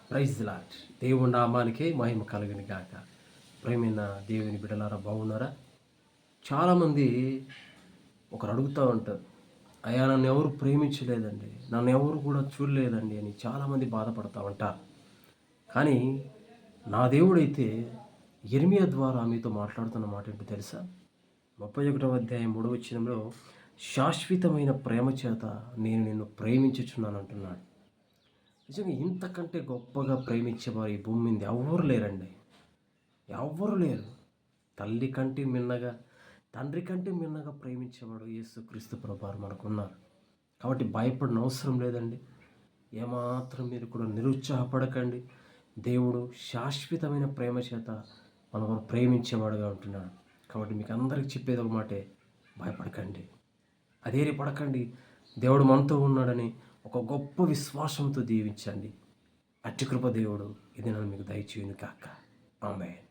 Praise the lord. దేవుని నామానికే మహిమ కలుగును గాక. ప్రేమైన దేవుని బిడ్డలారా, బాగున్నారా? చాలామంది ఒకరు అడుగుతూ ఉంటారు, అయ్యా నన్ను ఎవరు ప్రేమించలేదండి, నన్ను ఎవరు కూడా చూడలేదండి అని చాలామంది బాధపడుతూ ఉంటారు. కానీ నా దేవుడైతే యిర్మీయా ద్వారా మీతో మాట్లాడుతున్న మాట ఏంటో తెలుసా? 31వ అధ్యాయం 3వ వచనంలో, శాశ్వతమైన ప్రేమ చేత నేను నిన్ను ప్రేమించుచున్నాను అంటున్నాడు. నిజంగా ఇంతకంటే గొప్పగా ప్రేమించేవారు ఈ భూమి మీద ఎవ్వరు లేరండి. ఎవ్వరు లేరు. తల్లి కంటే మిన్నగా, తండ్రి కంటే మిన్నగా ప్రేమించేవాడు యేసుక్రీస్తు ప్రభువారు మనకున్నారు. కాబట్టి భయపడిన అవసరం లేదండి. ఏమాత్రం మీరు కూడా నిరుత్సాహపడకండి. దేవుడు శాశ్వతమైన ప్రేమ చేత మనల్ని ప్రేమించేవాడుగా ఉంటున్నాడు. కాబట్టి మీకు అందరికి చెప్పేది ఒక మాటే, భయపడకండి, అధైర్యపడకండి. దేవుడు మనతో ఉన్నాడని ఒక గొప్ప విశ్వాసంతో దీవించండి. అట్టి కృప దేవుడు ఇది నన్ను మీకు దయచేయును కాక. ఆమేన్.